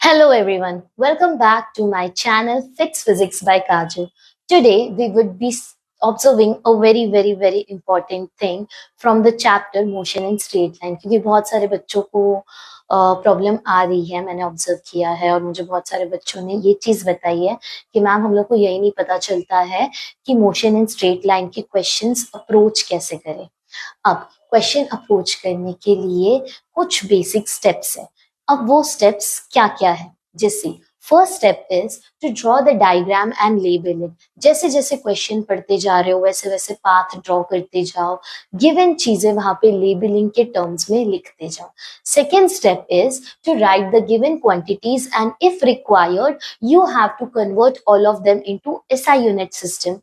Hello everyone, welcome back to my channel Fix Physics by Kajal. Today we would be observing a very important thing from the chapter Motion in Straight Line क्योंकि बहुत सारे बच्चों को problem आ रही है, मैंने observe किया है और मुझे बहुत सारे बच्चों ने ये चीज बताई है कि मैम हम लोग को यही नहीं पता चलता है कि मोशन इन स्ट्रेट लाइन के क्वेश्चंस अप्रोच कैसे करें। अब क्वेश्चन अप्रोच करने के लिए कुछ बेसिक स्टेप्स है। अब वो स्टेप्स क्या क्या है, जैसे first step is to draw the diagram and label it. जैसे जैसे क्वेश्चन पढ़ते जा रहे हो वैसे वैसे पाथ ड्रॉ करते जाओ, गिवन चीजें वहां पे लेबलिंग के टर्म्स में लिखते जाओ। Second step is to write the given quantities and if required you have to convert all of them into SI unit system.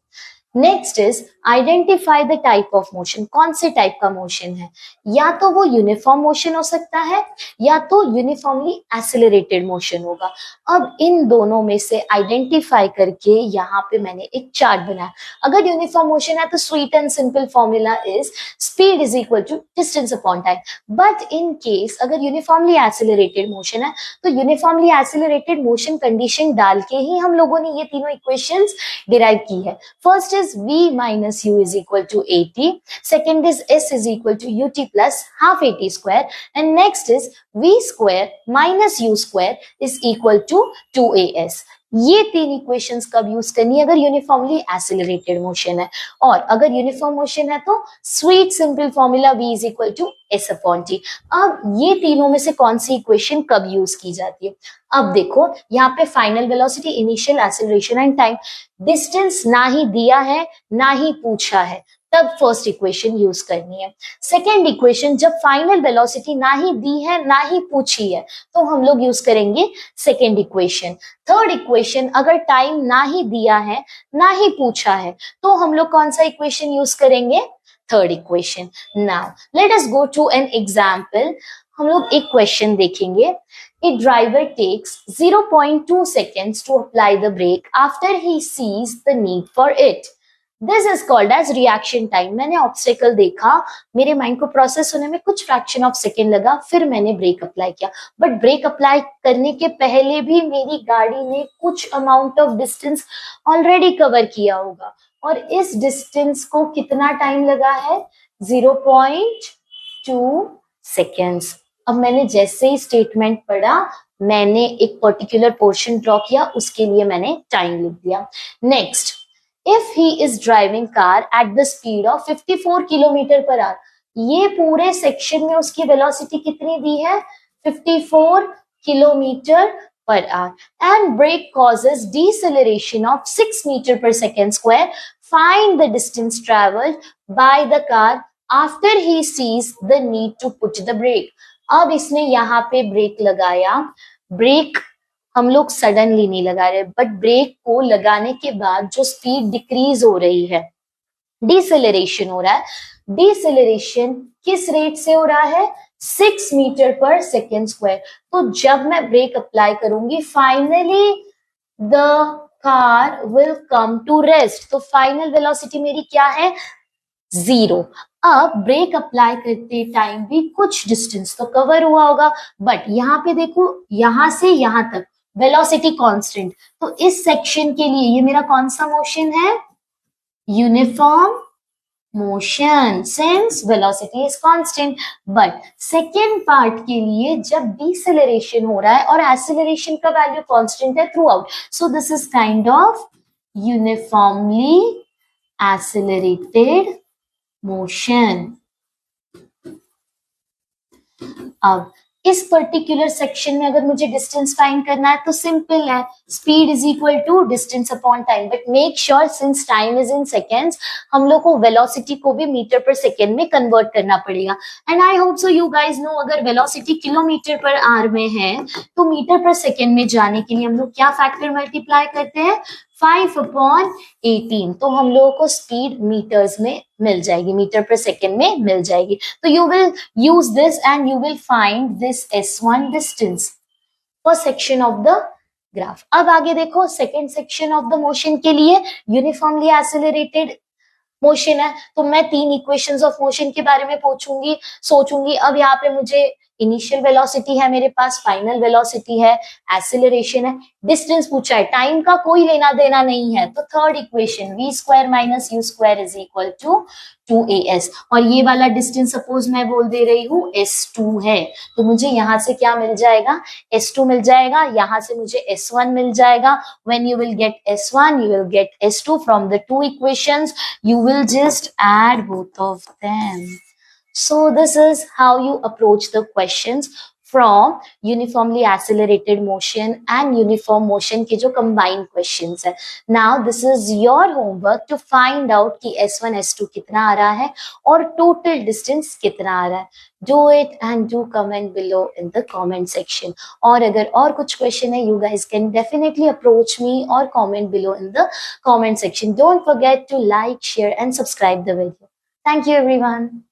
Next is identify the type of motion. कौन से type का motion है, या तो वो uniform motion हो सकता है या तो यूनिफॉर्मली एक्सेलरेटेड मोशन होगा। अब इन दोनों में से आइडेंटिफाई करके यहाँ पे मैंने एक चार्ट बनाया। अगर यूनिफॉर्म मोशन है तो sweet and simple formula is speed is equal to distance upon time. But in case अगर यूनिफॉर्मली एक्सेलरेटेड मोशन है तो यूनिफॉर्मली एक्सेलरेटेड मोशन कंडीशन डाल के ही हम लोगों ने ये तीनों इक्वेशंस डिराइव की है। First is v minus u is equal to at, second is s is equal to ut plus half at square, and next is v square minus u square is equal to 2as। ये तीन equations कब use करनी है, अगर uniformly accelerated motion है। और अगर uniform motion है तो sweet simple formula v is equal to s upon t। अब ये तीनों में से कौन सी इक्वेशन कब यूज की जाती है? अब देखो यहाँ पे final velocity, initial acceleration and time, distance ना ही दिया है ना ही पूछा है, तब फर्स्ट इक्वेशन यूज करनी है। सेकेंड इक्वेशन जब फाइनल वेलोसिटी ना ही दी है ना ही पूछी है तो हम लोग यूज करेंगे सेकेंड इक्वेशन। थर्ड इक्वेशन अगर टाइम ना ही दिया है ना ही पूछा है तो हम लोग कौन सा इक्वेशन यूज करेंगे? Third equation. Now let us go to an example. हम लोग एक क्वेश्चन देखेंगे। A driver takes 0.2 seconds to apply the brake after he sees the need for it. This is called as reaction time. मैंने obstacle देखा, मेरे mind को process होने में कुछ फ्रैक्शन ऑफ सेकेंड लगा, फिर मैंने ब्रेक अप्लाई किया। बट ब्रेक अप्लाई करने के पहले भी मेरी गाड़ी ने कुछ amount of distance already cover किया होगा, और इस डिस्टेंस को कितना टाइम लगा है? 0.2 सेकेंड्स। अब मैंने जैसे ही स्टेटमेंट पढ़ा मैंने एक पर्टिकुलर पोर्शन ड्रॉ किया, उसके लिए मैंने टाइम लिख दिया। Next, if he is driving car at the speed of 54 kilometre per our, ये पूरे सेक्शन में उसकी वेलोसिटी कितनी दी है? 54 kilometre per hour, and brake causes deceleration of 6 metre per second square. Find the distance travelled by the car after he sees the need to put the brake. अब इसने यहाँ पे ब्रेक लगाया, break हम लोग suddenly नहीं लगा रहे, बट ब्रेक को लगाने के बाद जो स्पीड डिक्रीज हो रही है, डिसेलरेशन हो रहा है। डिसेलरेशन किस रेट से हो रहा है? 6 मीटर पर सेकेंड स्क्वायर। तो जब मैं ब्रेक अप्लाई करूंगी finally the car will come to rest. तो फाइनल वेलोसिटी मेरी क्या है? 0। अब ब्रेक अप्लाई करते टाइम भी कुछ डिस्टेंस तो कवर हुआ होगा, बट यहाँ पे देखो यहां से यहां तक वेलोसिटी कांस्टेंट, तो इस सेक्शन के लिए ये मेरा कौन सा मोशन है? Uniform motion, since velocity is constant. But second part के लिए जब डिसेलरेशन हो रहा है और एक्सेलरेशन का वैल्यू कांस्टेंट है through out, so this is kind of uniformly accelerated motion. अब इस पर्टिकुलर सेक्शन में अगर मुझे डिस्टेंस फाइंड करना है तो सिंपल है, speed is equal to distance upon time. But make sure since time is in seconds, हम लोग को वेलोसिटी को भी मीटर पर सेकेंड में कन्वर्ट करना पड़ेगा। And I hope so you guys know, अगर वेलोसिटी किलोमीटर पर आवर में है तो मीटर पर सेकेंड में जाने के लिए हम लोग क्या फैक्टर मल्टीप्लाई करते हैं? 5/18। तो हम लोगों को स्पीड मीटर्स में मिल जाएगी, मीटर पर सेकेंड में मिल जाएगी। तो you will use this and you will find this S1 distance for section of the graph. अब आगे देखो, second section of the motion के लिए यूनिफॉर्मली एक्सेलरेटेड मोशन है, तो मैं तीन इक्वेशंस ऑफ मोशन के बारे में सोचूंगी। अब यहाँ पे मुझे इनिशियल वेलोसिटी है मेरे पास, फाइनल वेलोसिटी है, एक्सीलरेशन है, डिस्टेंस पूछा है, टाइम का कोई लेना देना नहीं है, तो third equation v square minus u square is equal to 2as। और ये वाला डिस्टेंस सपोज मैं बोल दे रही हूँ s2 है, तो मुझे यहाँ से क्या मिल जाएगा, s2 मिल जाएगा, यहाँ से मुझे s1 मिल जाएगा। When you will get s1 you will get s2 from the two equations, you will just add both of them. So this is how you approach the questions from uniformly accelerated motion and uniform motion के जो combined questions है। Now this is your homework to find out कि S1 S2 कितना आ रहा है और total distance कितना आ रहा है। Do it and do comment below in the comment section. और अगर और कुछ question है, you guys can definitely approach me or comment below in the comment section. Don't forget to like, share and subscribe the video. Thank you everyone.